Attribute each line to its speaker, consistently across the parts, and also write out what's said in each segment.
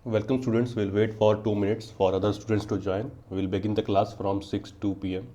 Speaker 1: Welcome students, we'll wait for 2 minutes for other students to join. We'll begin the class from 6 to p.m.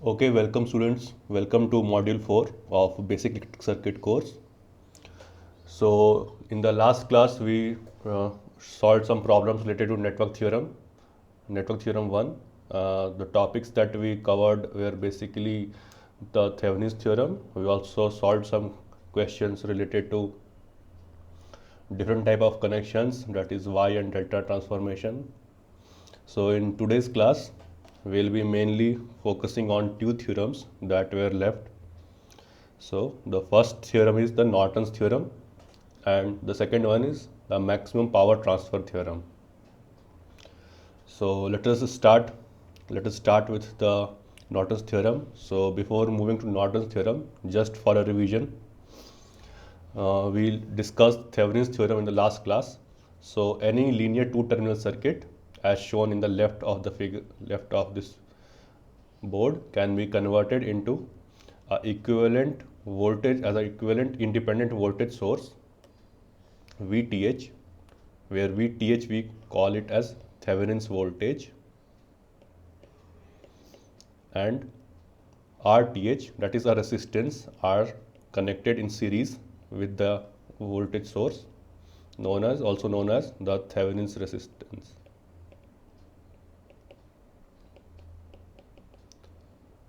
Speaker 1: Okay, welcome students. Welcome to Module 4 of Basic Electric Circuit course. So, in the last class, we solved some problems related to network theorem 1. The topics that we covered were basically the Thevenin's theorem. We also solved some questions related to different type of connections, that is Y and delta transformation. So, in today's class, we'll be mainly focusing on two theorems that were left. So the first theorem is the Norton's theorem and the second one is the maximum power transfer theorem. So let us start with the Norton's theorem. So before moving to Norton's theorem, just for a revision, we discussed Thevenin's theorem in the last class. So any linear two-terminal circuit as shown in the left of this board can be converted into equivalent voltage as an equivalent independent voltage source VTH, where VTH we call it as Thevenin's voltage, and RTH, that is a resistance, are connected in series with the voltage source, also known as the Thevenin's resistance.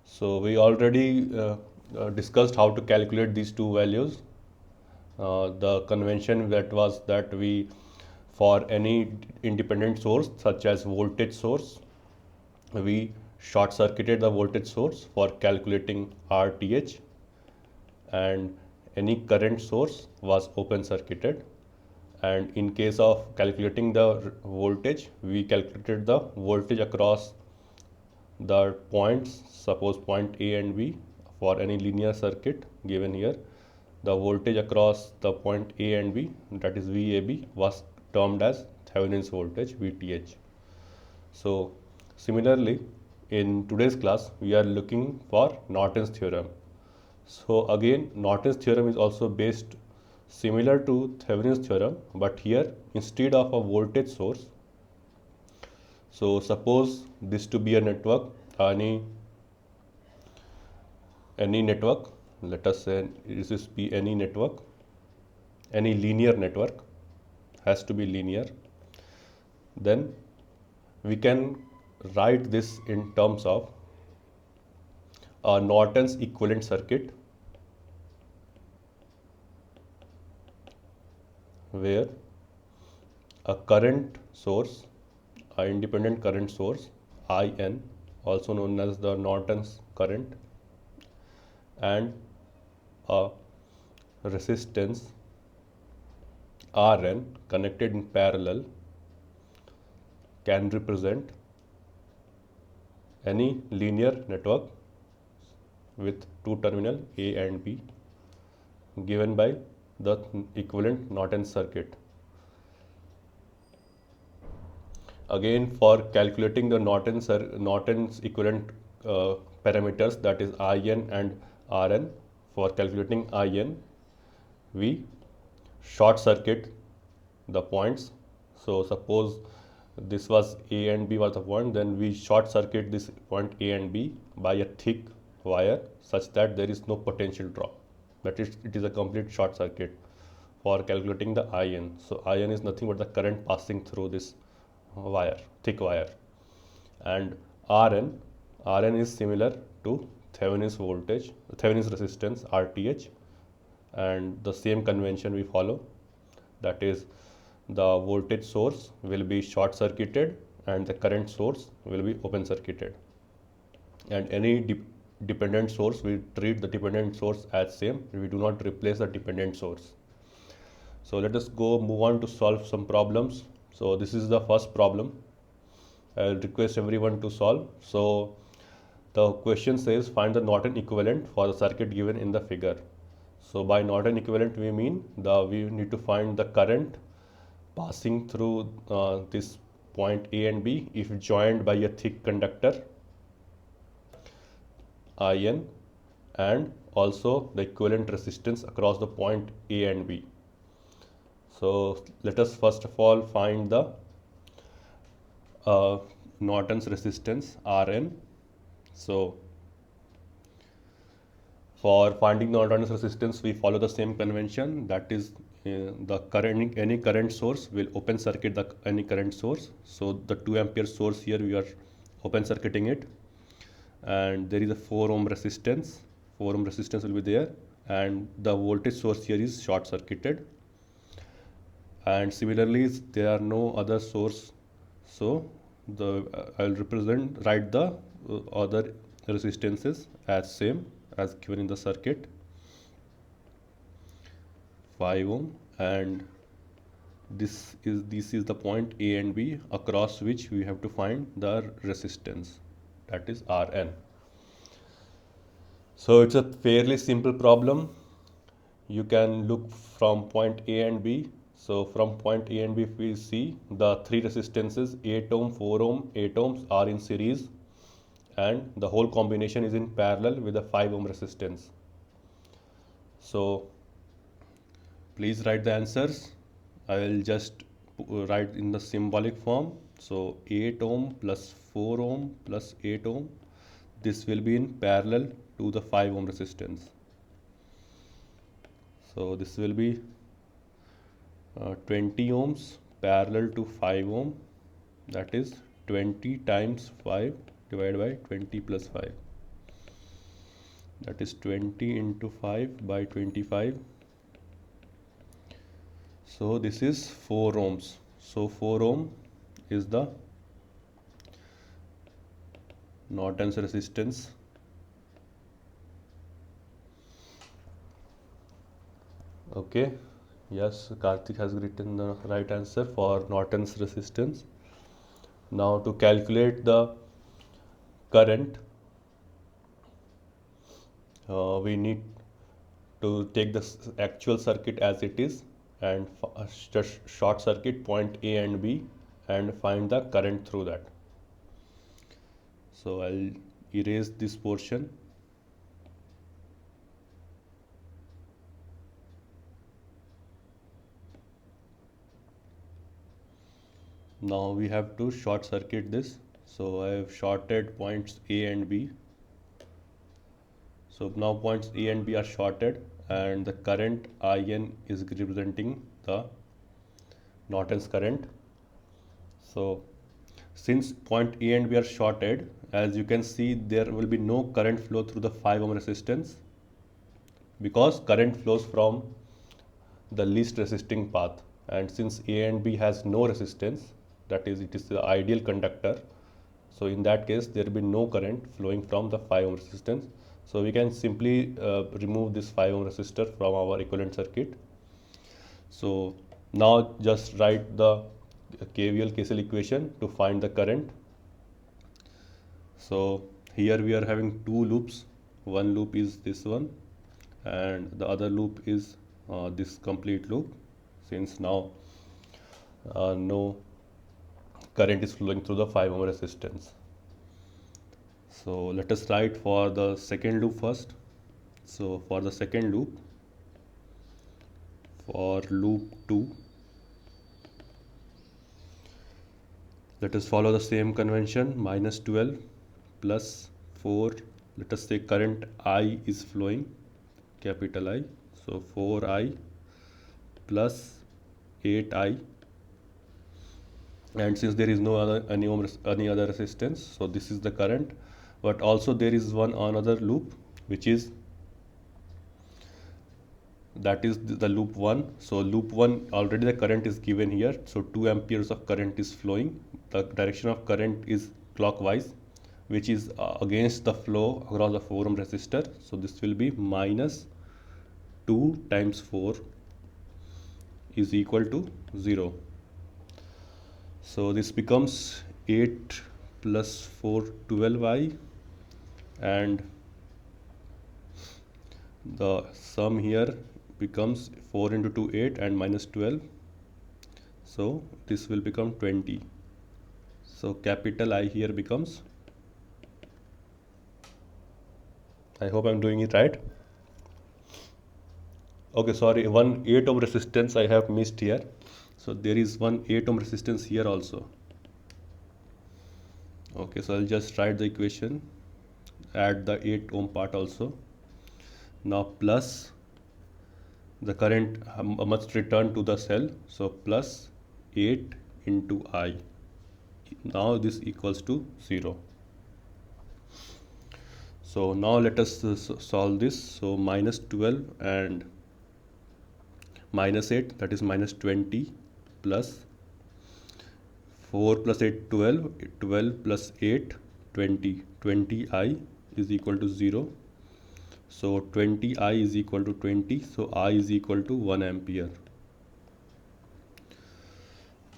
Speaker 1: So we already discussed how to calculate these two values. The convention that was that we, for any independent source such as voltage source, we short circuited the voltage source for calculating RTH, and any current source was open circuited, and in case of calculating the voltage, we calculated the voltage across the points, suppose point A and B for any linear circuit given here. The voltage across the point A and B, that is VAB, was termed as Thevenin's voltage VTH. So similarly, in today's class we are looking for Norton's theorem. So again, Norton's theorem is also based similar to Thevenin's theorem, but here instead of a voltage source, so suppose this to be a network, any network, let us say this be any network, any linear network, has to be linear, then we can write this in terms of a Norton's equivalent circuit, where a current source an independent current source IN, also known as the Norton's current, and a resistance Rn connected in parallel can represent any linear network with two terminal A and B given by the equivalent Norton circuit. Again, for calculating the Norton's equivalent parameters, that is IN and Rn, for calculating IN, we short circuit the points. So suppose this was A and B was the point, then we short circuit this point A and B by a thick wire such that there is no potential drop. That is, it is a complete short circuit for calculating the IN. So IN is nothing but the current passing through this wire, thick wire. And Rn is similar to Thevenin's voltage, Thevenin's resistance RTH, and the same convention we follow, that is the voltage source will be short circuited and the current source will be open circuited, and any dependent source, we treat the dependent source as same, we do not replace the dependent source. So let us move on to solve some problems. So this is the first problem. I will request everyone to solve. So the question says find the Norton equivalent for the circuit given in the figure. So by Norton equivalent we mean we need to find the current passing through this point A and B if joined by a thick conductor IN, and also the equivalent resistance across the point A and B. So let us first of all find the Norton's resistance Rn. So for finding the Norton's resistance, we follow the same convention, that is any current source will open circuit any current source. So the 2 ampere source here we are open circuiting it, and there is a 4 ohm resistance. 4 ohm resistance will be there, and the voltage source here is short circuited. And similarly, there are no other source, so I will write the other resistances as same as given in the circuit, 5 ohm, and this is the point A and B across which we have to find the resistance, that is Rn. So it's a fairly simple problem. You can look from point A and B. So from point A and B, if we see the three resistances 8 ohm, 4 ohm, 8 ohms are in series, and the whole combination is in parallel with a 5 ohm resistance. So please write the answers. I will just write in the symbolic form. So 8 ohm plus 4 ohm plus 8 ohm, this will be in parallel to the 5 ohm resistance. So this will be 20 ohms parallel to 5 ohm, that is 20 times 5 divided by 20 plus 5, that is 20 into 5 by 25. So this is 4 ohms. So 4 ohm is the Norton's resistance. Okay, yes, Karthik has written the right answer for Norton's resistance. Now to calculate the current, we need to take the actual circuit as it is and just short circuit point A and B and find the current through that. So I'll erase this portion. Now we have to short circuit this. So I have shorted points A and B. So now points A and B are shorted, and the current IN is representing the Norton's current. So since point A and B are shorted, as you can see, there will be no current flow through the 5 ohm resistance because current flows from the least resisting path, and since A and B has no resistance, that is, it is the ideal conductor. So in that case, there will be no current flowing from the 5 ohm resistance. So we can simply remove this 5 ohm resistor from our equivalent circuit. So now just write the KVL KCL equation to find the current. So here we are having two loops. One loop is this one, and the other loop is this complete loop, since now no current is flowing through the 5 ohm resistance. So let us write for the second loop first. So for the second loop, for loop 2, let us follow the same convention, minus 12 plus 4. Let us say current I is flowing, capital I. So 4I plus 8I, and since there is no other any other resistance, so this is the current. But also there is one another loop, which is that is the loop 1. So loop 1, already the current is given here, so 2 amperes of current is flowing. The direction of current is clockwise, which is against the flow across the 4 ohm resistor. So this will be minus 2 times 4 is equal to 0. So this becomes 8 plus 4, 12I, and the sum here becomes 4 into 2, 8, and minus 12. So this will become 20. So capital I here becomes, I hope I'm doing it right. Okay, sorry, one 8 ohm resistance I have missed here. So there is one 8 ohm resistance here also. Okay, so I'll just write the equation, add the 8 ohm part also. Now plus the current must return to the cell, so plus 8 into I. Now this equals to 0. So now let us solve this. So minus 12 and minus 8, that is minus 20, plus 4 plus 8, 12, 12 plus 8, 20, 20I is equal to 0. So 20I is equal to 20, so I is equal to 1 ampere.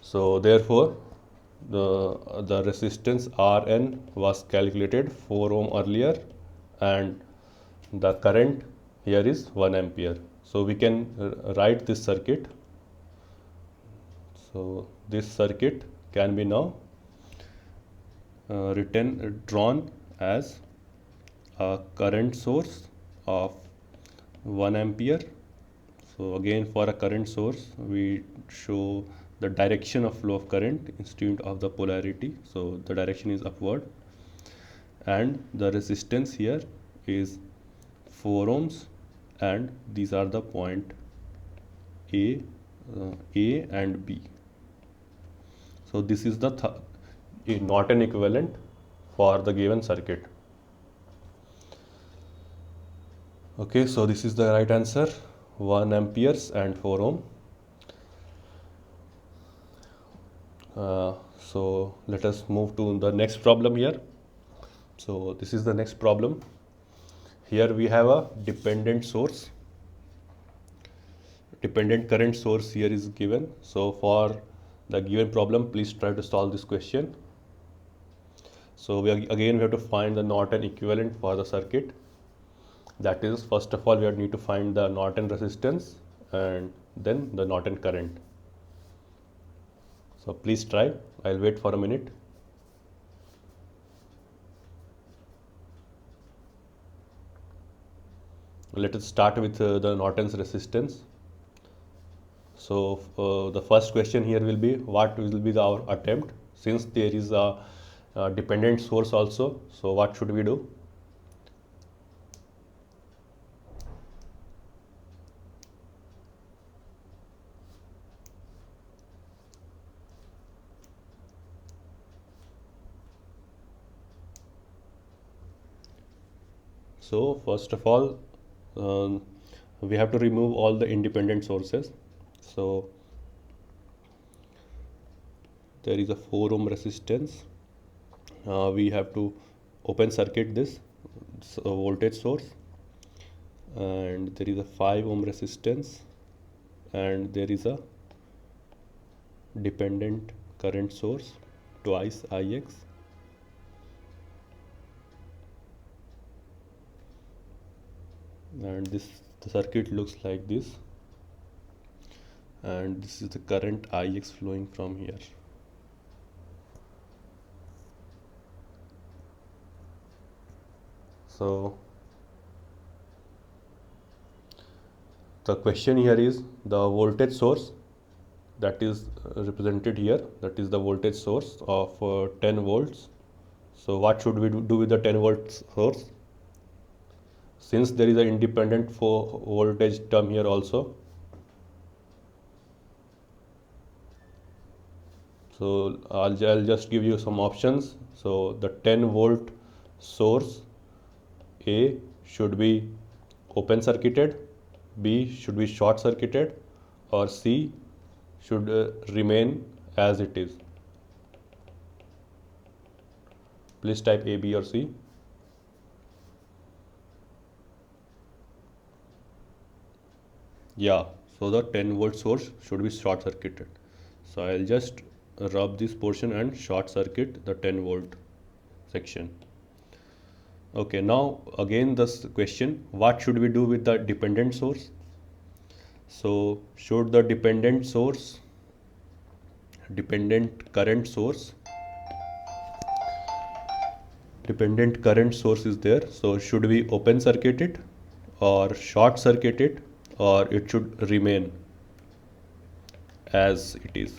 Speaker 1: So therefore the resistance Rn was calculated 4 ohm earlier, and the current here is 1 ampere. So we can write this circuit. So this circuit can be now drawn as a current source of 1 ampere. So again, for a current source, we show the direction of flow of current instead of the polarity. So the direction is upward, and the resistance here is 4 ohms, and these are the point A and B. So this is the Norton equivalent for the given circuit. Okay, so this is the right answer, 1 amperes and 4 ohm. So let us move to the next problem here. So this is the next problem. Here we have a dependent source. Dependent current source here is given. So for the given problem, please try to solve this question. So we have to find the Norton equivalent for the circuit. That is, first of all, we need to find the Norton resistance and then the Norton current. So please try. I'll wait for a minute. Let us start with the Norton's resistance. So the first question here will be, what will be our attempt, since there is a dependent source also. So what should we do? So first of all, we have to remove all the independent sources. So there is a 4 ohm resistance. We have to open circuit this voltage source, and there is a 5 ohm resistance, and there is a dependent current source twice Ix, and the circuit looks like this, and this is the current Ix flowing from here. So the question here is the voltage source that is represented here, that is the voltage source of 10 volts. So what should we do with the 10 volt source? Since there is an independent voltage term here also, so I'll just give you some options. So the 10 volt source A should be open circuited, B should be short circuited, or C should remain as it is. Please type A, B or C. Yeah, so the 10 volt source should be short circuited. So I'll just rub this portion and short circuit the 10 volt section. Okay, now again this question, what should we do with the dependent source? So should the dependent current source is there, so should we open circuit it or short circuit it, or it should remain as it is?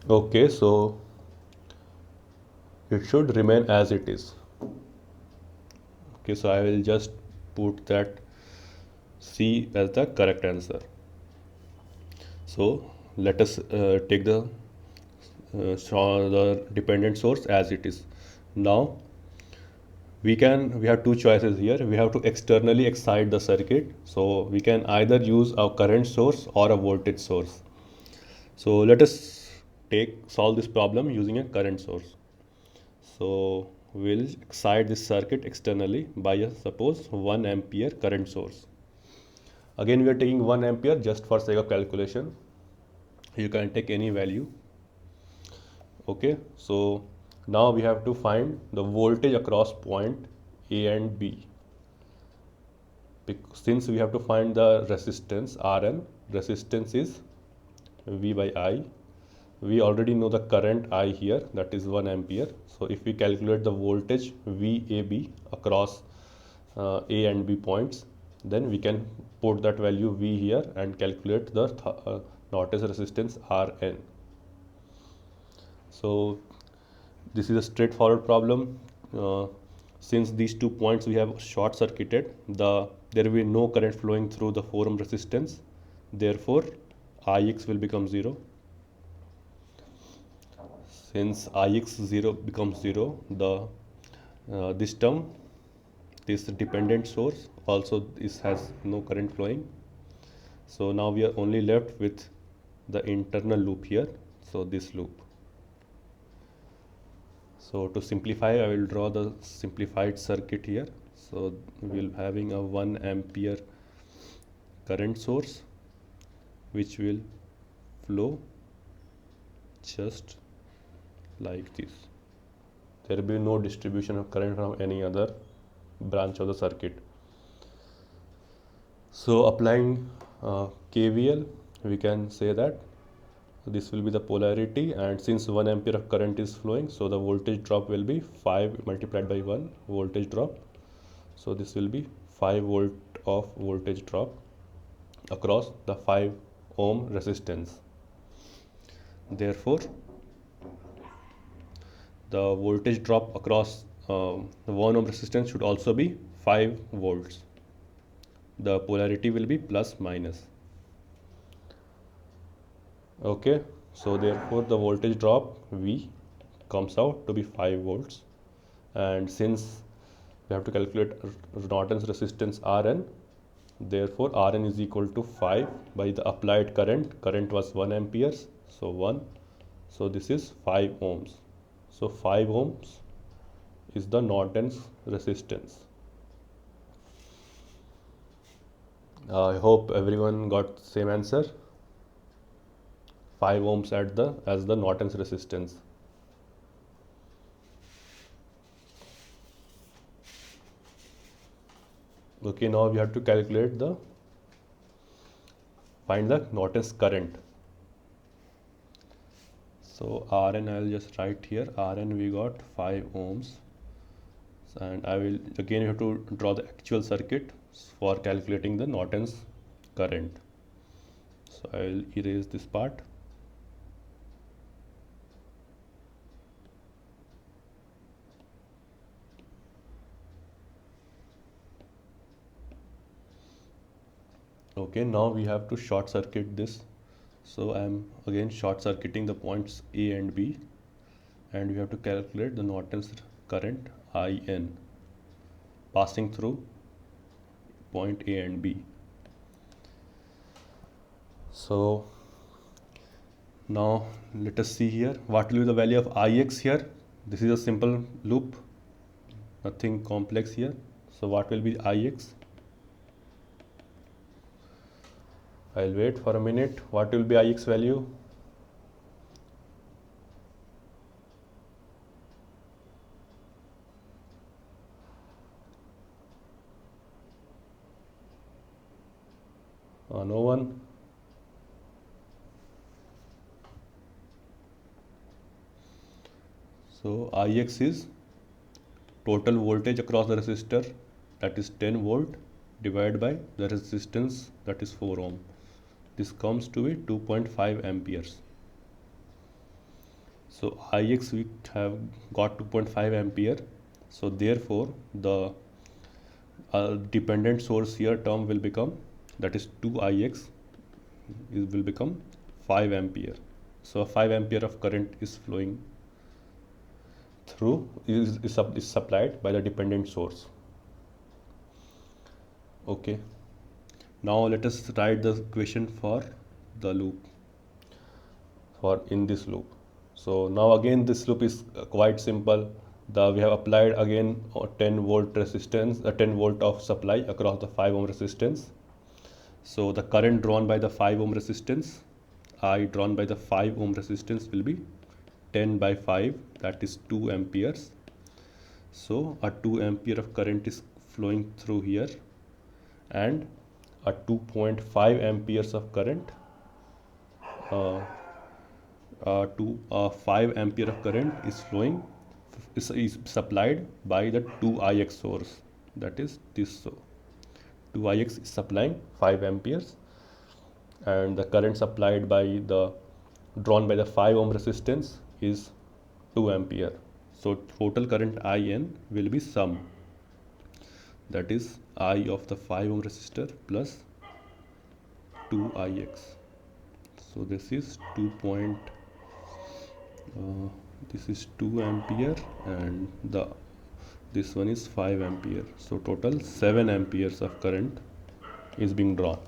Speaker 1: Okay, so it should remain as it is. Okay, so I will just put that C as the correct answer. So let us take the dependent source as it is. Now we have two choices here. We have to externally excite the circuit, so we can either use a current source or a voltage source. So let us solve this problem using a current source. So we'll excite this circuit externally by a suppose 1 ampere current source. Again, we are taking 1 ampere just for sake of calculation. You can take any value. Okay, so now we have to find the voltage across point A and B. Since we have to find the resistance Rn, resistance is V by I. We already know the current I here, that is 1 ampere. So if we calculate the voltage VAB across A and B points, then we can put that value V here and calculate the Norton's resistance Rn. So this is a straightforward problem. Since these 2 points we have short circuited, there will be no current flowing through the 4 ohm resistance. Therefore, Ix will become 0. Since Ix 0 becomes 0, this term, this dependent source also has no current flowing. So now we are only left with the internal loop here, so this loop. So to simplify, I will draw the simplified circuit here. So we will having a 1 ampere current source which will flow just like this. There will be no distribution of current from any other branch of the circuit. So applying KVL, we can say that this will be the polarity, and since 1 ampere of current is flowing, so the voltage drop will be 5 multiplied by 1 voltage drop. So this will be 5 volt of voltage drop across the 5 ohm resistance. Therefore, the voltage drop across the 1 ohm resistance should also be 5 volts. The polarity will be plus minus. Okay, so therefore the voltage drop V comes out to be 5 volts, and since we have to calculate Norton's resistance Rn. Therefore, Rn is equal to 5 by the applied current. Current was 1 amperes, so 1. So this is 5 ohms. So 5 ohms is the Norton's resistance. I hope everyone got same answer. 5 ohms as the Norton's resistance. Okay, now we have to calculate find the Norton's current. So Rn I will just write here. Rn we got 5 ohms, and I will again, you have to draw the actual circuit for calculating the Norton's current. So I will erase this part. Okay, now we have to short circuit this. So I am again short circuiting the points A and B, and we have to calculate the Norton's current IN passing through point A and B. So now let us see here what will be the value of Ix here. This is a simple loop, nothing complex here. So what will be Ix? I'll wait for a minute. What will be Ix value? No one. So Ix is total voltage across the resistor, that is 10 volt, divided by the resistance, that is 4 ohm. This comes to be 2.5 amperes. So Ix we have got 2.5 ampere. So therefore the dependent source here term will become, that is 2Ix, it will become 5 ampere. So 5 ampere of current is flowing through, is supplied by the dependent source. Okay, now let us write the equation for the loop, for in this loop. So now again this loop is quite simple. We have applied again 10 volt resistance, 10 volt of supply across the 5 ohm resistance. So the current drawn by the 5 ohm resistance, I drawn by the 5 ohm resistance, will be 10 by 5, that is 2 amperes. So a 2 ampere of current is flowing through here, and a 2.5 amperes of current, 5 ampere of current is flowing, is supplied by the 2Ix source, that is this. So 2Ix is supplying 5 amperes, and the current supplied by the drawn by the 5 ohm resistance is 2 ampere. So total current IN will be sum, that is I of the 5 ohm resistor plus 2Ix. So this is 2. This is 2 ampere, and this one is 5 ampere. So total 7 amperes of current is being drawn.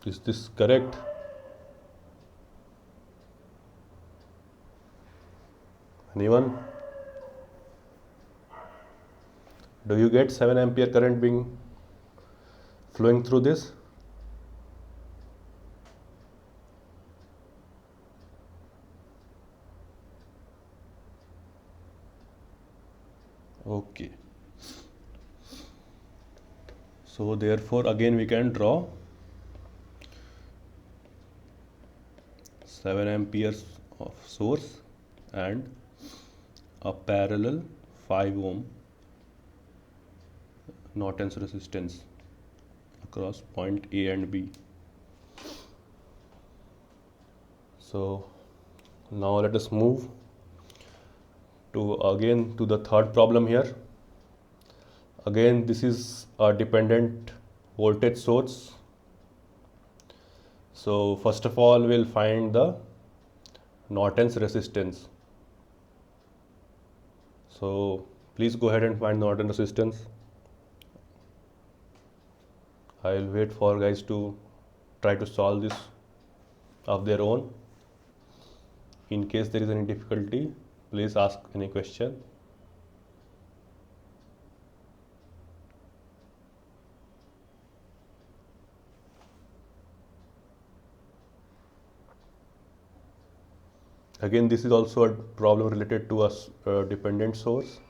Speaker 1: Is this correct? Anyone? Do you get 7 ampere current being flowing through this? Okay. So therefore again we can draw 7 amperes of source and a parallel 5 ohm Norton's resistance across point A and B. So now let us move to the third problem here. Again this is a dependent voltage source So first of all we'll find the Norton's resistance. So please go ahead and find Norton resistance. I'll wait for guys to try to solve this of their own. In case there is any difficulty, please ask any question. Again, this is also a problem related to a dependent source.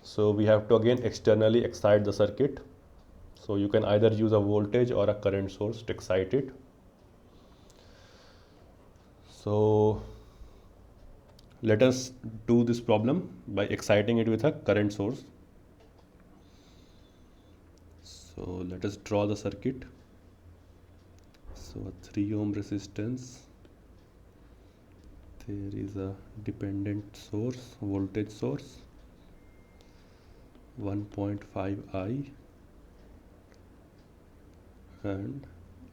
Speaker 1: So we have to again externally excite the circuit. So you can either use a voltage or a current source to excite it. So let us do this problem by exciting it with a current source. So let us draw the circuit. So a 3 ohm resistance. There is a dependent source, voltage source, 1.5 I, and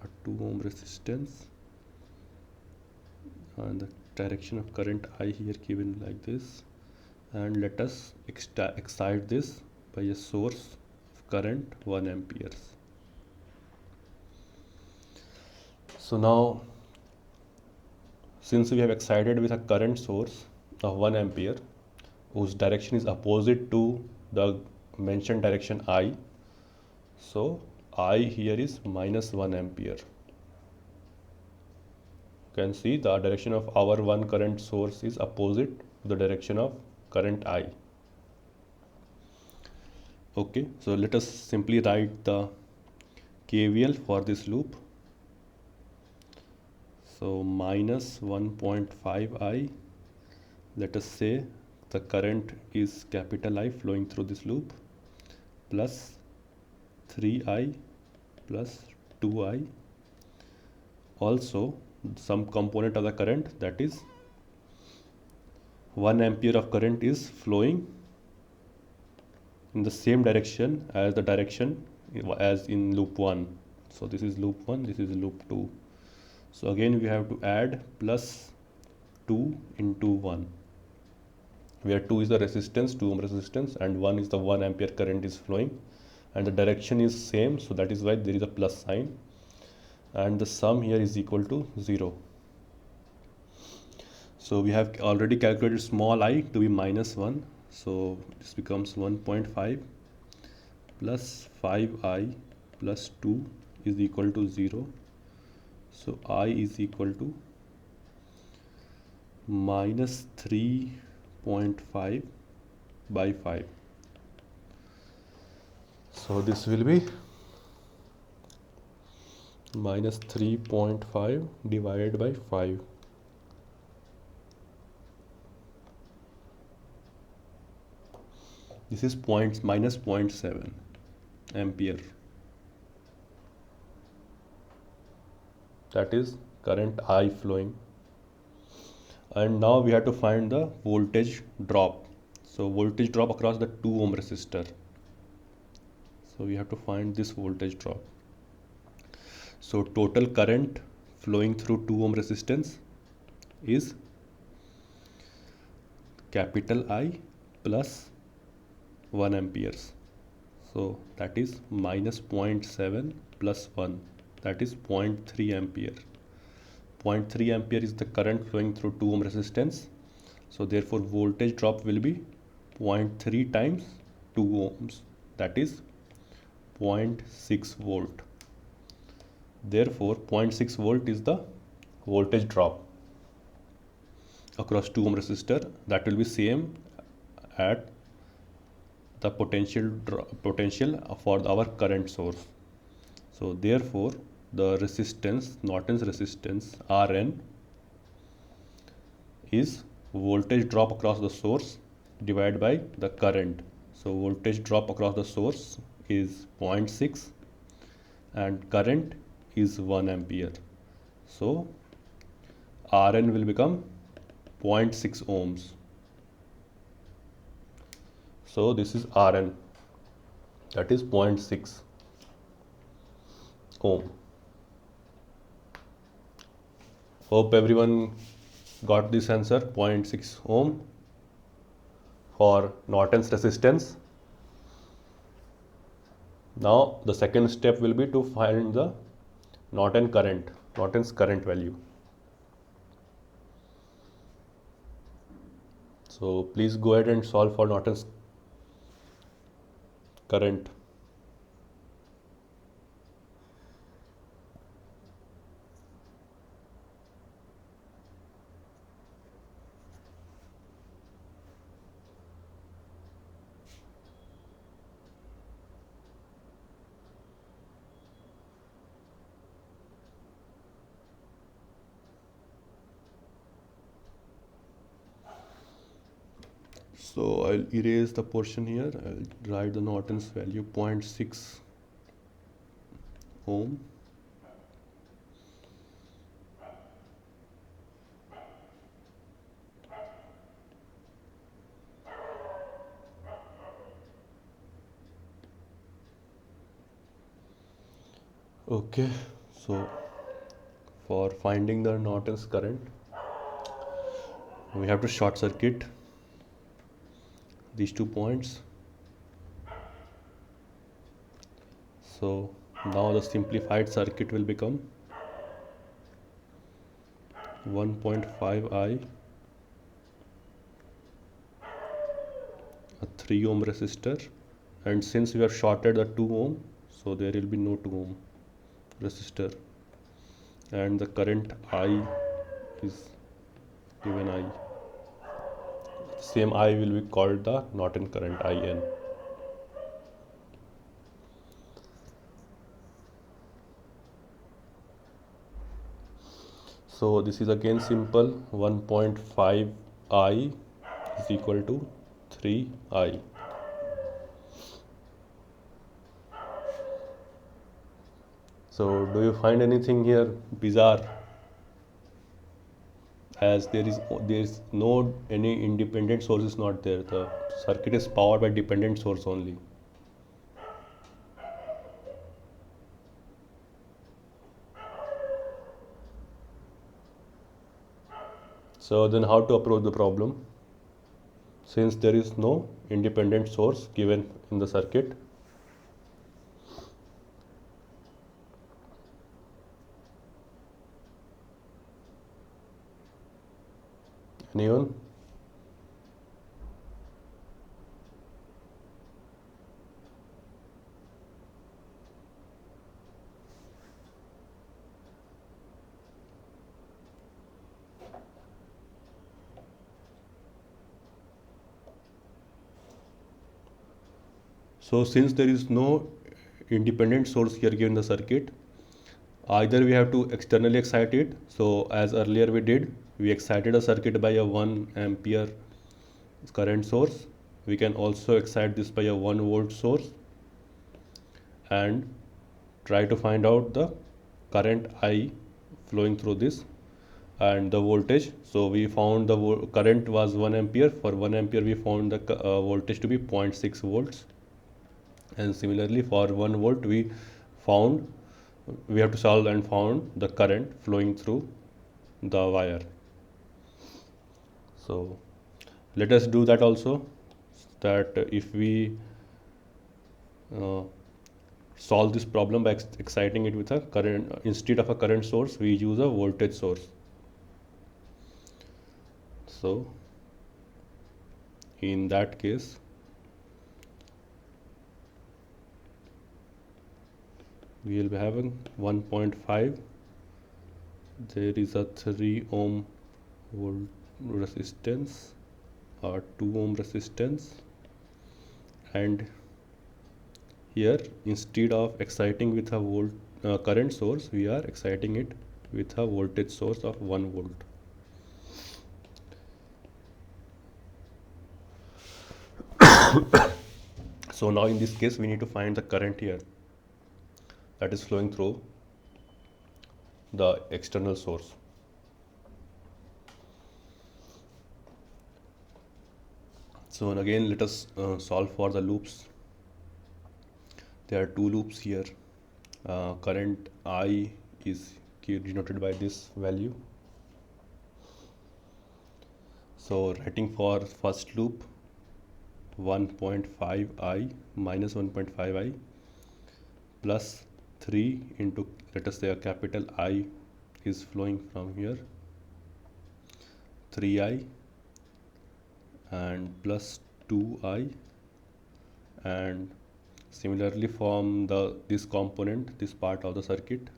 Speaker 1: a 2 ohm resistance, and the direction of current I here given like this. And let us excite this by a source of current 1 amperes. So now, since we have excited with a current source of 1 ampere whose direction is opposite to the mentioned direction I, so I here is minus 1 ampere. You can see the direction of our one current source is opposite to the direction of current I. Okay, so let us simply write the KVL for this loop. So minus 1.5 I, let us say the current is capital I flowing through this loop, plus 3I plus 2I. Also some component of the current, that is 1 ampere of current, is flowing in the same direction as the direction as in loop 1. So this is loop 1, this is loop 2. So again we have to add plus 2 into 1, where 2 is the resistance, 2 ohm resistance, and 1 is the 1 ampere current is flowing, and the direction is same, so that is why there is a plus sign, and the sum here is equal to 0. So we have already calculated small I to be minus 1, so this becomes 1.5 plus 5I plus 2 is equal to 0. So I is equal to minus 3.5 by 5. So this will be minus 3.5 divided by 5. This is minus 0.7 ampere. That is current I flowing. And now we have to find the voltage drop. So voltage drop across the 2 ohm resistor. So we have to find this voltage drop. So total current flowing through 2 ohm resistance is capital I plus 1 amperes. So that is minus 0.7 plus 1, that is 0.3 ampere. 0.3 ampere is the current flowing through 2 ohm resistance. So therefore voltage drop will be 0.3 times 2 ohms, that is 0.6 volt. Therefore 0.6 volt is the voltage drop across 2 ohm resistor. That will be same at the potential for our current source. So therefore the resistance, Norton's resistance Rn, is voltage drop across the source divided by the current. So voltage drop across the source is 0.6 and current is 1 ampere. So Rn will become 0.6 ohms. So this is Rn, that is 0.6 ohm. Hope everyone got this answer, 0.6 ohm for Norton's resistance. Now the second step will be to find the Norton's current value. So please go ahead and solve for Norton's current. So I'll erase the portion here. I'll write the Norton's value 0.6 ohm. Okay, so for finding the Norton's current, we have to short circuit these 2 points. So now the simplified circuit will become 1.5 I, a 3 ohm resistor, and since we have shorted the 2 ohm, so there will be no 2 ohm resistor, and the current I is given I. Same I will be called the Norton current, IN. So this is again simple, 1.5 I is equal to 3 I. So do you find anything here bizarre? As there is no any independent source is not there. The circuit is powered by dependent source only. So then how to approach the problem? Since there is no independent source given in the circuit, anyone? So since there is no independent source here given in the circuit, either we have to externally excite it. So as earlier we excited a circuit by a 1 ampere current source. We can also excite this by a 1 volt source and try to find out the current I flowing through this and the voltage. So we found the current was 1 ampere. For 1 ampere we found the voltage to be 0.6 volts, and similarly for 1 volt we have to solve and found the current flowing through the wire. So let us do that also, that if we solve this problem by exciting it with a current, instead of a current source we use a voltage source. So in that case we will be having 1.5, there is a 3 ohm resistance or 2 ohm resistance, and here instead of exciting with a current source we are exciting it with a voltage source of 1 volt. So now in this case we need to find the current here that is flowing through the external source. So again let us solve for the loops. There are 2 loops here. Current I is denoted by this value So writing for first loop, 1.5i minus 1.5i plus 3 into, let us say, a capital I is flowing from here, 3i and plus 2i, and similarly from this component, this part of the circuit,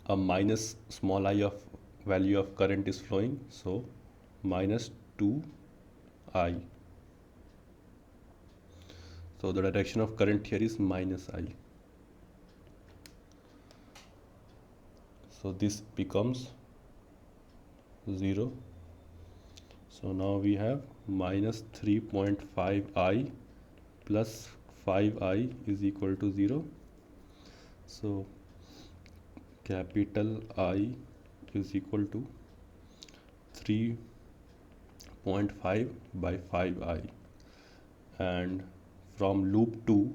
Speaker 1: a minus small I of value of current is flowing, so minus 2i. So the direction of current here is minus I. So this becomes 0. So now we have minus 3.5i plus 5i is equal to 0. So capital I is equal to 3.5 by 5i, and from loop 2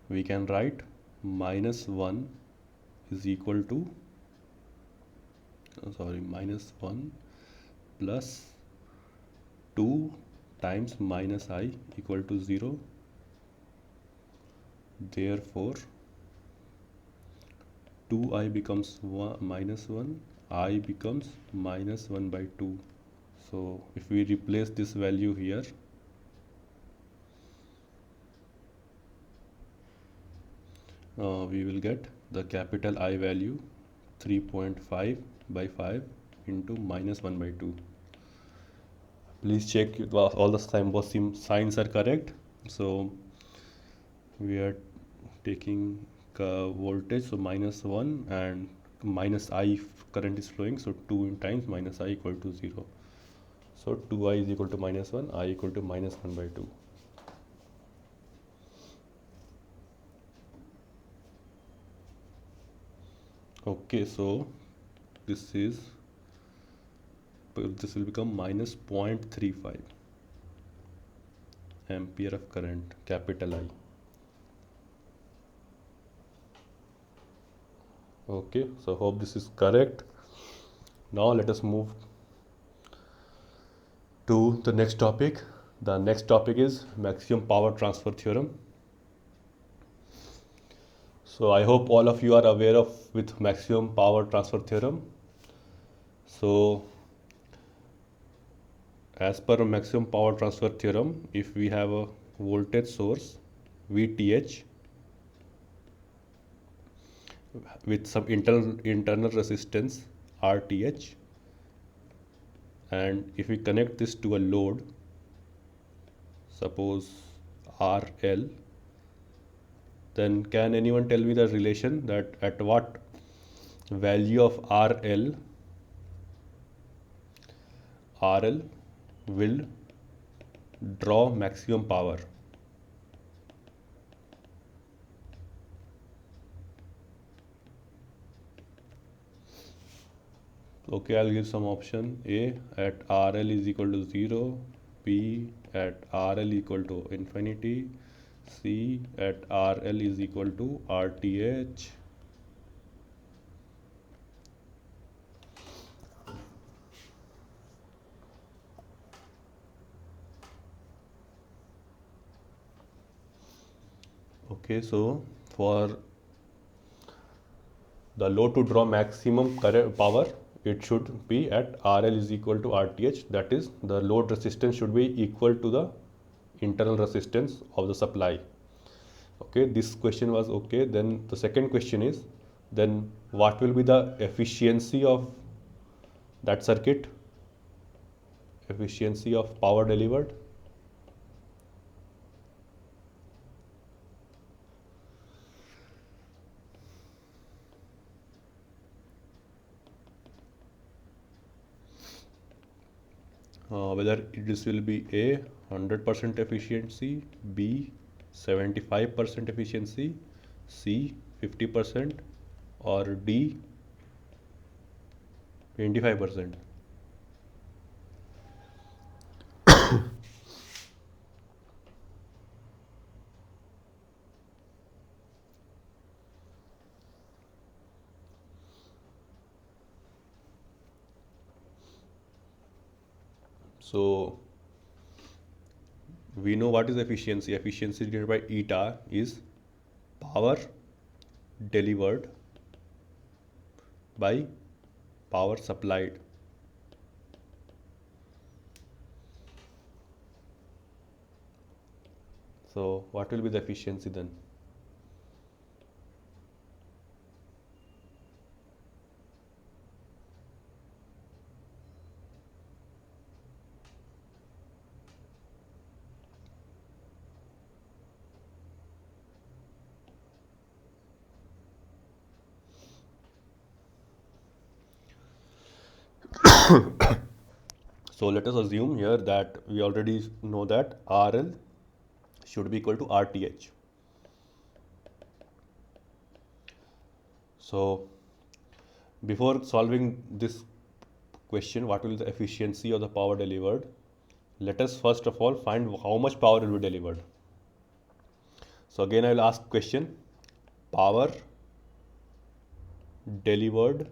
Speaker 1: we can write minus 1 is equal to minus 1 plus 2 times minus I equal to 0. Therefore 2i becomes minus 1, I becomes minus 1 by 2. So if we replace this value here, we will get the capital I value 3.5 by 5 into minus 1 by 2. Please check all the signs are correct. So we are taking voltage, so minus 1 and minus I current is flowing, so 2 times minus I equal to 0. So 2I is equal to minus 1, I equal to minus 1 by 2. Okay, so this will become minus 0.35 ampere of current, capital I. Okay, so hope this is correct. Now let us move to the next topic. The next topic is maximum power transfer theorem. So I hope all of you are aware with maximum power transfer theorem. So as per maximum power transfer theorem, if we have a voltage source VTH with some internal resistance RTH, and if we connect this to a load, suppose RL, then can anyone tell me the relation that at what value of RL will draw maximum power? Okay, I'll give some option. A at RL is equal to 0, B at RL equal to infinity, C at RL is equal to RTH. Okay, so for the load to draw maximum current power, it should be at RL is equal to RTH, that is the load resistance should be equal to the internal resistance of the supply. Okay, this question was okay. Then the second question is, then what will be the efficiency of that circuit, efficiency of power delivered? Whether this will be A 100% efficiency, B 75% efficiency, C 50%, or D 25%. So we know what is efficiency. Efficiency divided by eta is power delivered by power supplied. So what will be the efficiency then? So let us assume here that we already know that RL should be equal to RTH. So before solving this question, what will be the efficiency of the power delivered? Let us first of all find how much power will be delivered. So again I will ask question, power delivered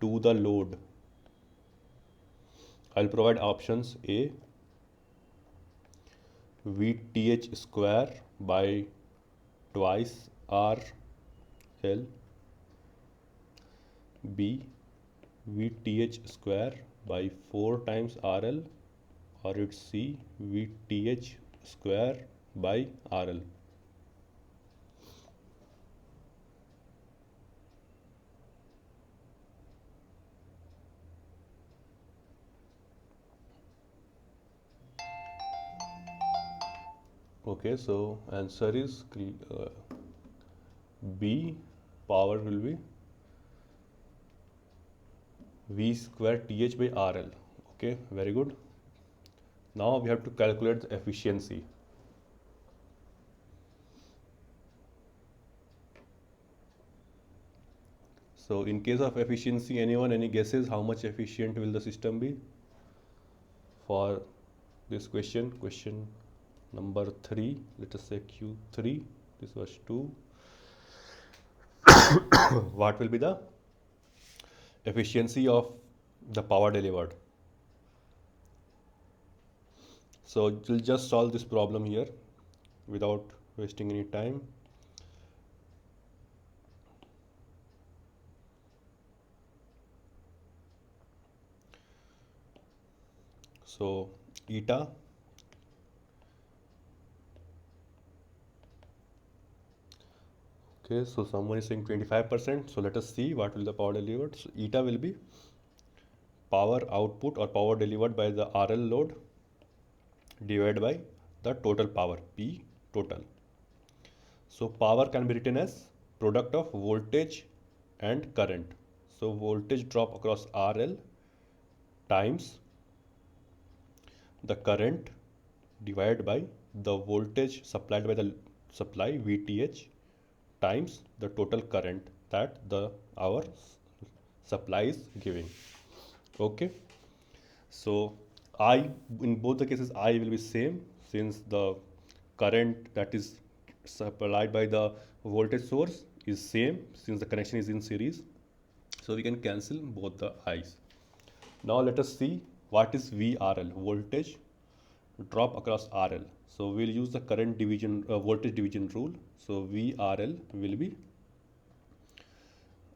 Speaker 1: to the load. I'll provide options: A, VTH square by twice RL, B, VTH square by 4 times RL, or it's C, VTH square by RL. Okay, so answer is B, power will be V square TH by RL. Okay, very good. Now we have to calculate the efficiency. So in case of efficiency, anyone, any guesses how much efficient will the system be? For this question number 3, let us say Q3, this was 2. What will be the efficiency of the power delivered? So we'll just solve this problem here without wasting any time. So eta okay, so someone is saying 25%. So let us see what will the power delivered. So eta will be power output or power delivered by the RL load divided by the total power P total. So power can be written as product of voltage and current. So voltage drop across RL times the current divided by the voltage supplied by the supply VTH times the total current that our supply is giving. Okay, so I, in both the cases, I will be same, since the current that is supplied by the voltage source is same, since the connection is in series. So we can cancel both the i's. Now let us see what is VRL, voltage drop across RL. So we'll use the current division, voltage division rule. So VRL will be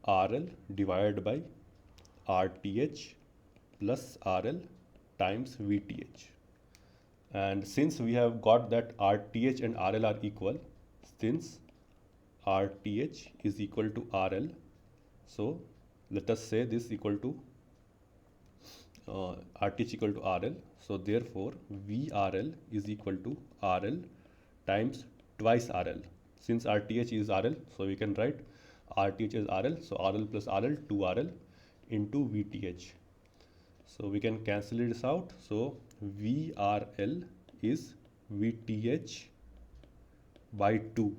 Speaker 1: RL divided by RTH plus RL times VTH. And since we have got that RTH and RL are equal, since RTH is equal to RL, so let us say this equal to RTH equal to RL. So therefore VRL is equal to RL times twice RL. Since RTH is RL, so we can write RTH is RL, so RL plus RL 2RL into VTH. So we can cancel this out. So VRL is VTH by 2.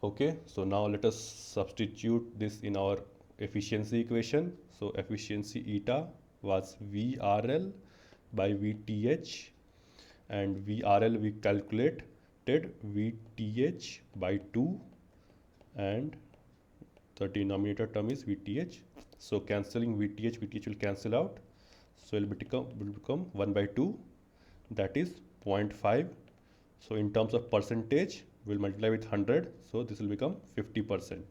Speaker 1: Okay, so now let us substitute this in our efficiency equation. So efficiency eta was VRL by VTH, and VRL we calculated VTH by 2, and the denominator term is VTH. So cancelling VTH will cancel out. So it will become 1 by 2, that is 0.5. So in terms of percentage, we'll multiply with 100. So this will become 50%.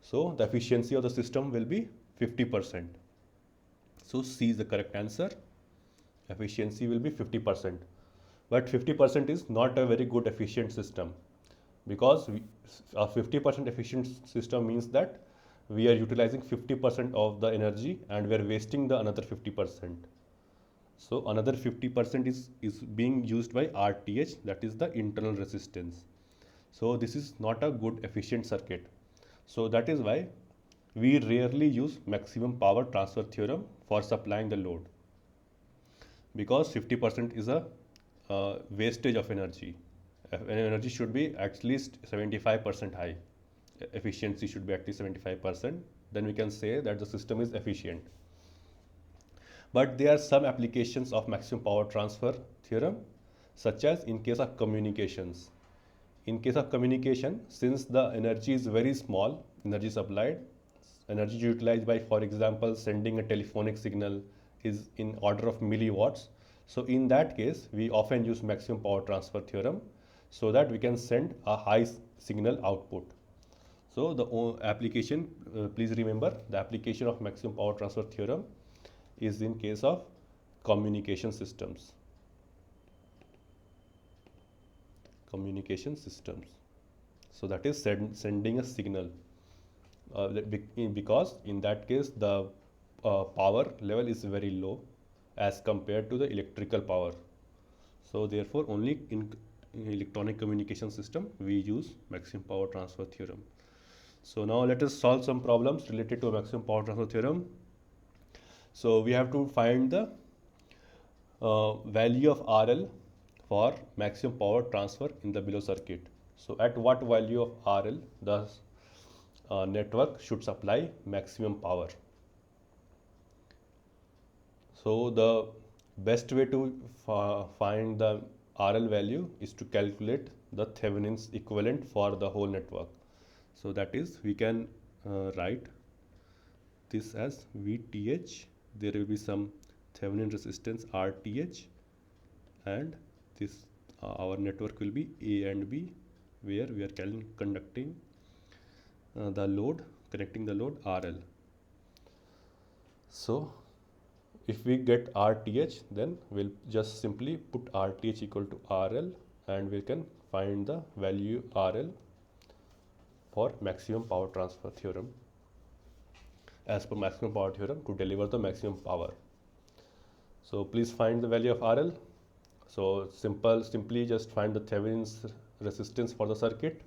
Speaker 1: So the efficiency of the system will be 50%. So C is the correct answer. Efficiency will be 50%. But 50% is not a very good efficient system, because a 50% efficient system means that we are utilizing 50% of the energy and we are wasting the another 50%. So another 50% is being used by RTH, that is the internal resistance. So this is not a good efficient circuit. So that is why we rarely use maximum power transfer theorem for supplying the load, because 50% is a wastage of energy. Energy should be at least 75% high. Efficiency should be at least 75%. Then we can say that the system is efficient. But there are some applications of maximum power transfer theorem, such as in case of communications. In case of communication, since the energy is very small, energy supplied, energy utilized by, for example, sending a telephonic signal is in order of milliwatts. So in that case, we often use maximum power transfer theorem so that we can send a high signal output. So the application, please remember, the application of maximum power transfer theorem is in case of communication systems. Communication systems. So that is sending a signal, because in that case the power level is very low as compared to the electrical power. So therefore only in electronic communication system we use maximum power transfer theorem. So now let us solve some problems related to maximum power transfer theorem. So we have to find the value of RL for maximum power transfer in the below circuit. So at what value of RL the network should supply maximum power? So the best way to find the RL value is to calculate the Thevenin's equivalent for the whole network. So that is, we can write this as VTH. There will be some Thevenin resistance RTH, and this our network will be A and B, where we are conducting the load, connecting the load RL. So if we get RTH, then we'll just simply put RTH equal to RL and we can find the value RL for maximum power transfer theorem, as per maximum power theorem, to deliver the maximum power. So please find the value of RL. So simply just find the Thevenin's resistance for the circuit.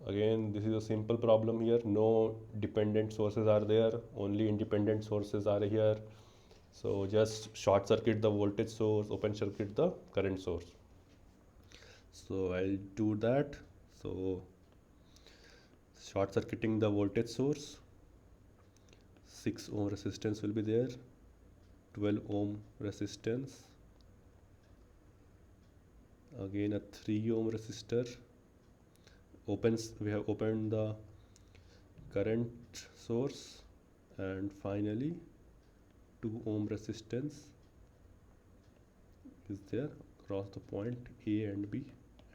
Speaker 1: Again, this is a simple problem here. No dependent sources are there, only independent sources are here. So just short circuit the voltage source, open circuit the current source. So I'll do that. So short circuiting the voltage source, 6 ohm resistance will be there, 12 ohm resistance, again a 3 ohm resistor. We have opened the current source, and finally 2 ohm resistance is there across the point A and B,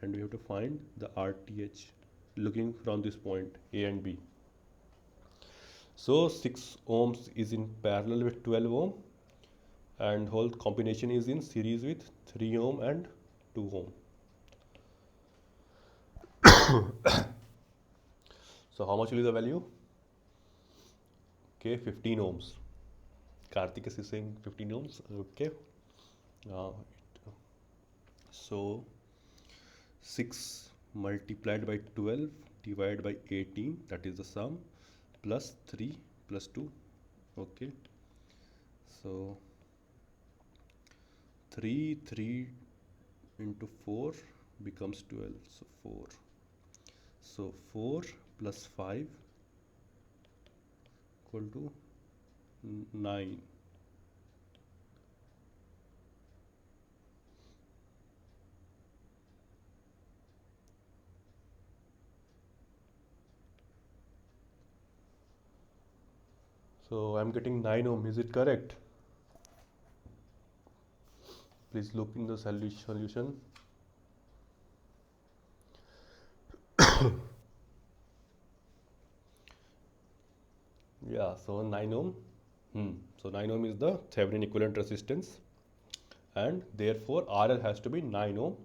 Speaker 1: and we have to find the RTH looking from this point A and B. So 6 ohms is in parallel with 12 ohm, and whole combination is in series with 3 ohm and 2 ohm. So how much will be the value? Okay, 15 ohms. Karthik is saying 15 ohms. Okay. So 6 multiplied by 12 divided by 18, that is the sum, plus 3 plus 2. Okay. So 3 into 4 becomes 12. So 4. So 4 plus 5 equal to 9. So I'm getting 9 ohm. Is it correct? Please look in the solution. Yeah, so 9 ohm. So 9 ohm is the Thevenin equivalent resistance, and therefore RL has to be 9 ohm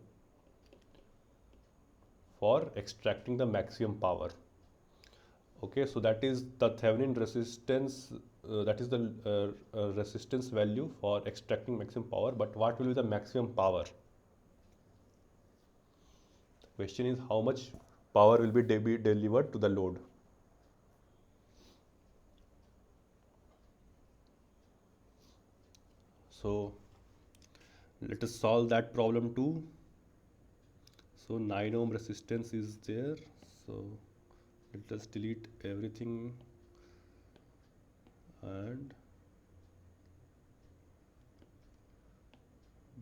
Speaker 1: for extracting the maximum power. Okay, so that is the Thevenin resistance, that is the resistance value for extracting maximum power. But what will be the maximum power? The question is how much power will be delivered to the load. So let us solve that problem too. So 9 ohm resistance is there. So let us delete everything, and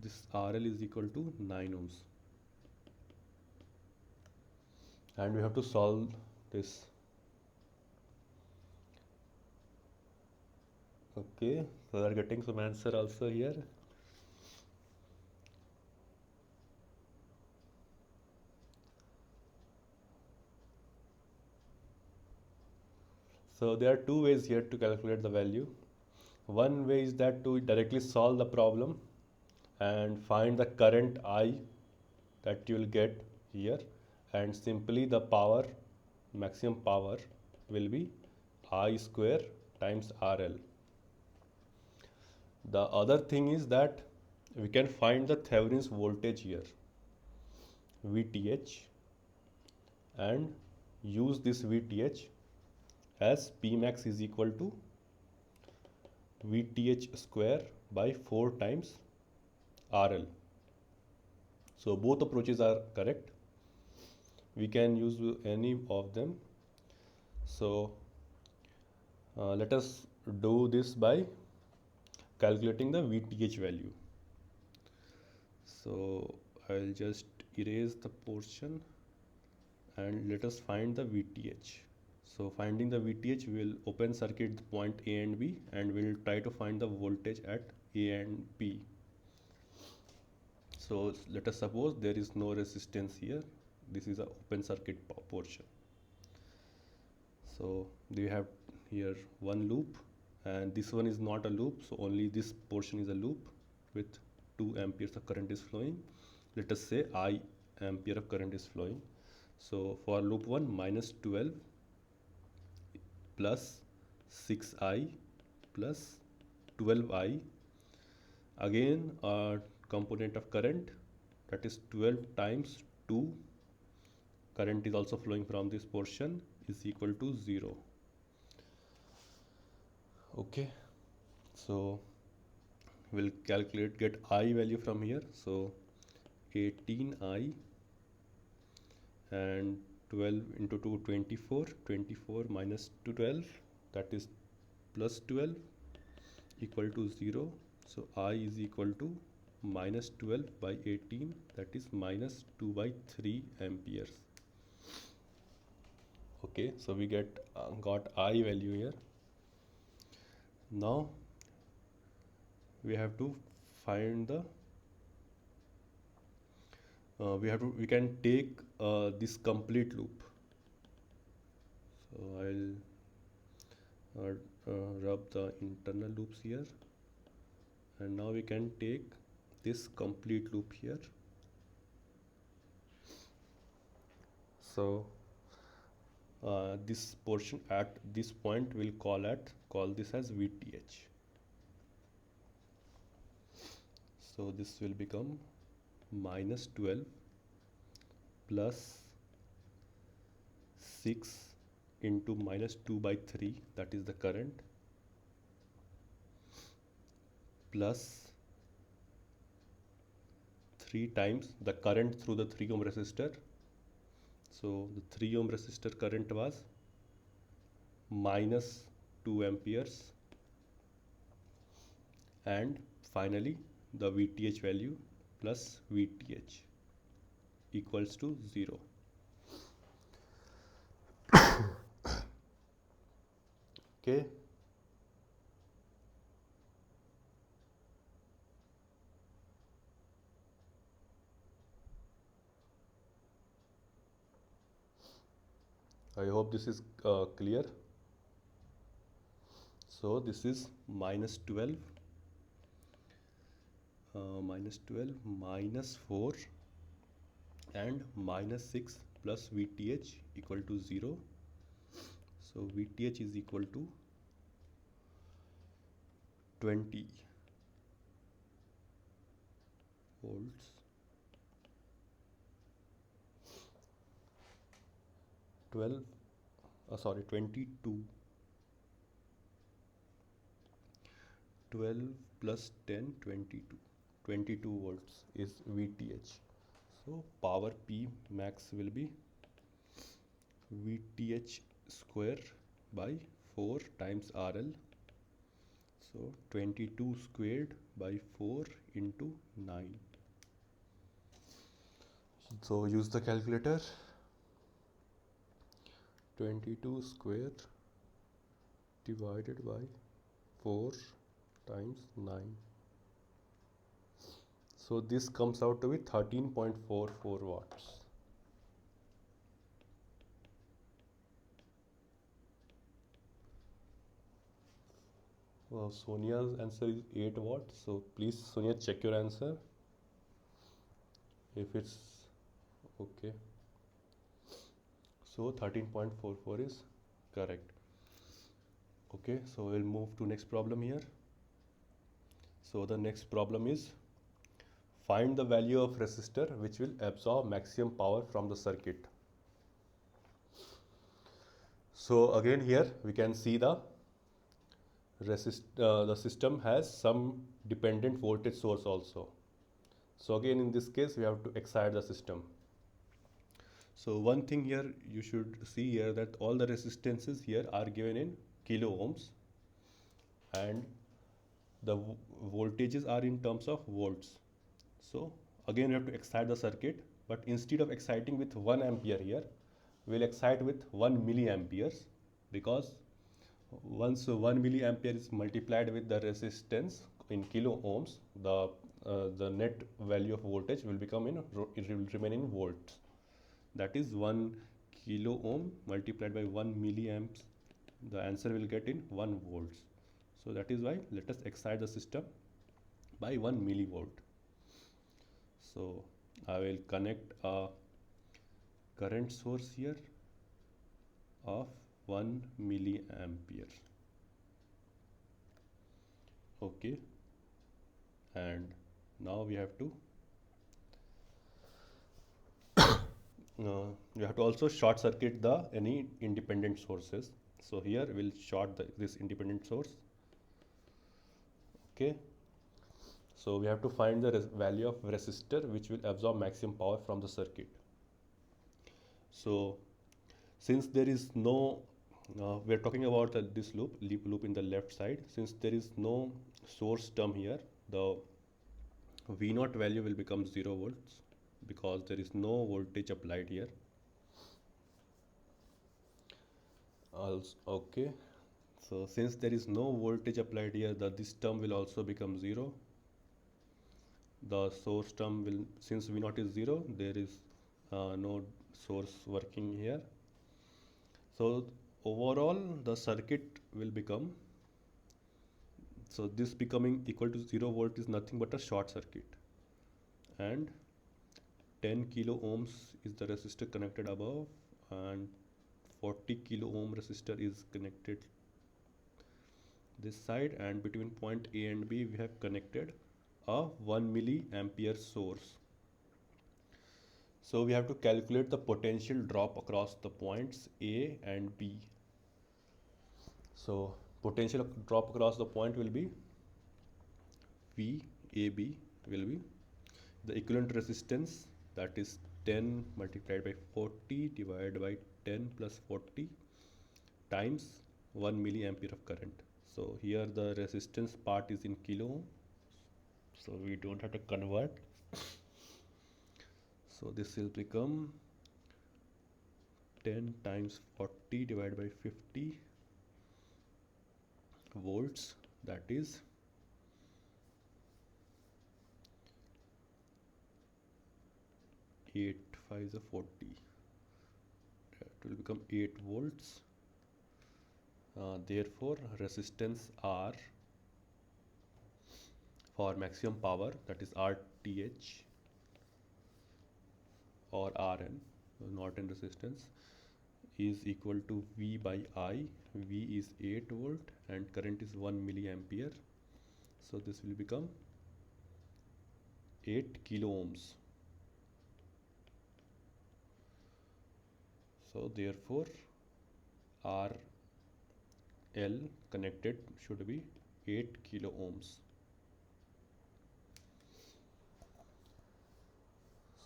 Speaker 1: this RL is equal to 9 ohms. And we have to solve this. Okay, so we are getting some answer also here. So there are two ways here to calculate the value. One way is that to directly solve the problem and find the current I that you will get here, and simply the power, maximum power, will be I square times RL. The other thing is that we can find the Thevenin's voltage here, VTH, and use this VTH as Pmax is equal to VTH square by 4 times RL. So both approaches are correct. We can use any of them. So let us do this by calculating the VTH value. So I'll just erase the portion and let us find the VTH. So finding the VTH, we will open circuit the point A and B, and we will try to find the voltage at A and B. So let us suppose there is no resistance here. This is a open circuit portion. So we have here one loop, and this one is not a loop, so only this portion is a loop with 2 amperes of current is flowing. Let us say I ampere of current is flowing. So for loop 1, minus 12 plus 6I plus 12I, again a component of current, that is 12 times 2, current is also flowing from this portion, is equal to 0. Okay, so we'll get I value from here. So 18I and 12 into 2, 24. 24 minus 12, that is plus 12, equal to 0. So I is equal to minus 12 by 18, that is minus 2 by 3 amperes. Okay, so we got I value here. Now we have to find the we can take this complete loop. So I'll rub the internal loops here, and now we can take this complete loop here. So this portion at this point we'll call this as VTH. So this will become minus 12 plus 6 into minus 2 by 3, that is the current, plus 3 times the current through the 3 ohm resistor. So the 3 ohm resistor current was minus 2 amperes, and finally the VTH value plus VTH equals to 0. Okay, I hope this is clear. So this is minus 12 minus 4 and minus 6 plus VTH equal to 0. So VTH is equal to 20 volts. 22. 12 plus 10, 22. 22 volts is VTH. So power P max will be VTH square by 4 times RL. So 22 squared by 4 into 9. So use the calculator. 22 square divided by 4 times 9. So this comes out to be 13.44 watts. Well, Sonia's answer is 8 watts. So please, Sonia, check your answer if it's okay. So 13.44 is correct. Okay, so we'll move to next problem here. So the next problem is find the value of resistor which will absorb maximum power from the circuit. So again here we can see the system has some dependent voltage source also. So again in this case we have to excite the system. So one thing here you should see here that all the resistances here are given in kilo ohms and the voltages are in terms of volts. So again we have to excite the circuit, but instead of exciting with 1 ampere here, we'll excite with 1 milliamperes, because once 1 milliampere is multiplied with the resistance in kilo ohms, the net value of voltage will become it will remain in volts. That is 1 kilo ohm multiplied by 1 milliamps. The answer will get in 1 volts. So that is why let us excite the system by 1 millivolt. So I will connect a current source here of 1 milliampere. Okay, and now we have to also short circuit the any independent sources. So here we'll short this independent source. Okay, so we have to find the value of resistor which will absorb maximum power from the circuit. So since there is no we are talking about this loop in the left side. Since there is no source term here, the V0 value will become 0 volts because there is no voltage applied here. Also, okay, so since there is no voltage applied here, this term will also become 0. The source term will, since V0 is 0, there is no source working here. So overall the circuit will become, so this becoming equal to 0 volt is nothing but a short circuit, and 10 kilo ohms is the resistor connected above, and 40 kilo ohm resistor is connected this side, and between point A and B we have connected a 1 milliampere source. So we have to calculate the potential drop across the points A and B. So potential drop across the point will be VAB will be the equivalent resistance, that is 10 multiplied by 40 divided by 10 plus 40 times 1 milliampere of current. So here the resistance part is in kilo ohm, so we don't have to convert. So this will become 10 times 40 divided by 50 volts, that is 8 5 is 40, it will become 8 volts. Therefore resistance R for maximum power, that is RTH or RN, Norton resistance, is equal to V by I. V is 8 volt and current is 1 milliampere. So this will become 8 kilo ohms. So therefore RL connected should be 8 kilo ohms.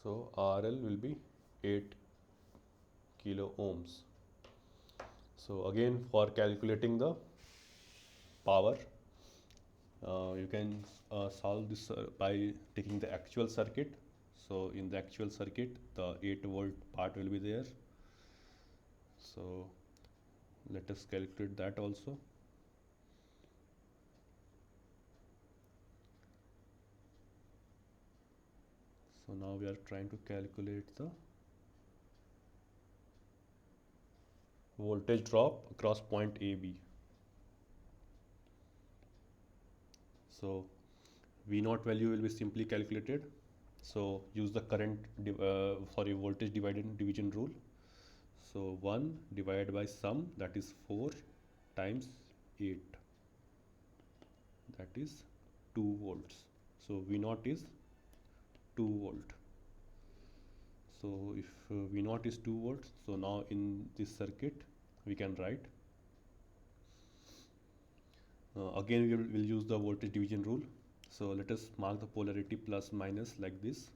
Speaker 1: So RL will be 8 kilo ohms. So again, for calculating the power, you can solve this by taking the actual circuit. So in the actual circuit, the 8 volt part will be there. So let us calculate that also. So now we are trying to calculate the voltage drop across point AB. So V0 value will be simply calculated. So use the current voltage division rule. So 1 divided by sum, that is 4 times 8, that is 2 volts. So V0 is 2 volt. So if V0 is 2 volts, so now in this circuit we can write, again we will use the voltage division rule. So let us mark the polarity plus minus like this.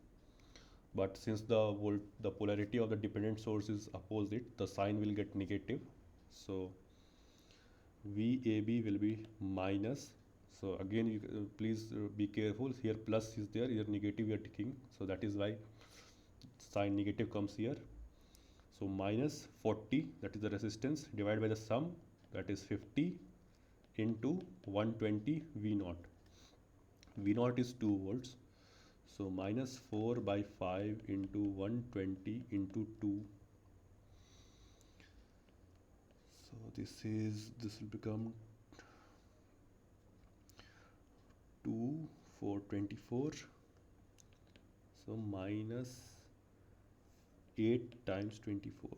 Speaker 1: But since the polarity of the dependent source is opposite, the sign will get negative. So VAB will be minus. So again, you, please be careful. Here plus is there, here negative we are taking. So that is why sign negative comes here. So minus 40, that is the resistance, divided by the sum, that is 50 into 120 V0. V0 is 2 volts. So minus 4 by 5 into 120 into 2. So this will become 2 for 24. So minus 8 times 24.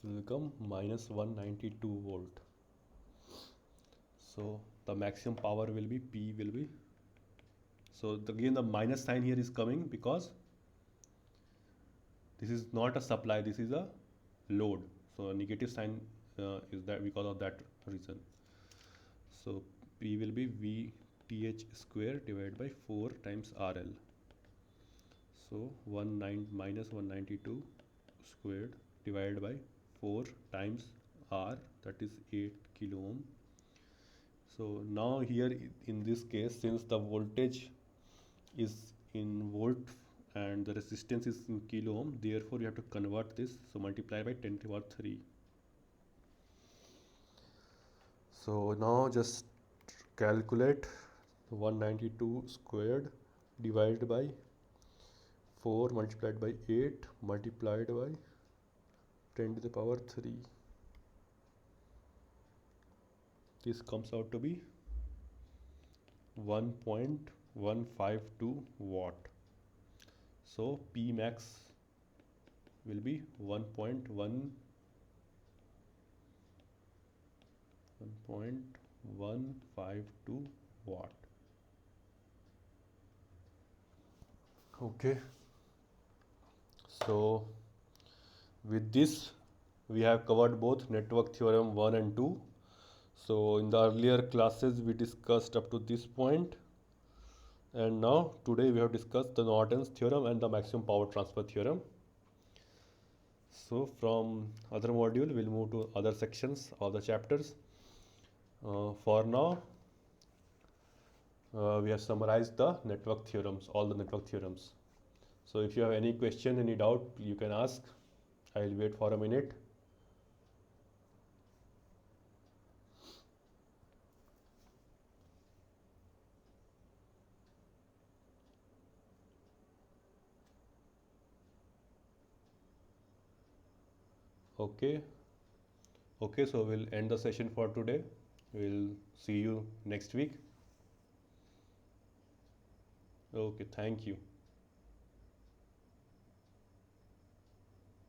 Speaker 1: Will become minus 192 volt. So the maximum power will be P will be, so again the minus sign here is coming because this is not a supply, this is a load. So a negative sign is that because of that reason. So P will be VTH square divided by 4 times RL. So minus 192 squared divided by 4 times R, that is 8 kilo ohm. So now here in this case, since the voltage is in volt and the resistance is in kilo ohm, therefore you have to convert this. So multiply by 10 to the power 3. So now just calculate 192 squared divided by 4 multiplied by 8 multiplied by 10 to the power 3. This comes out to be 1.152 watt. So P max will be 1.152 watt. Okay. So with this we have covered both network theorem 1 and 2. So in the earlier classes we discussed up to this point, and now today we have discussed the Norton's theorem and the maximum power transfer theorem. So from other module we'll move to other sections of the chapters. For now we have summarized the network theorems, all the network theorems. So if you have any question, any doubt, you can ask. I will wait for a minute. Okay. Okay, so we'll end the session for today. We'll see you next week. Okay, thank you.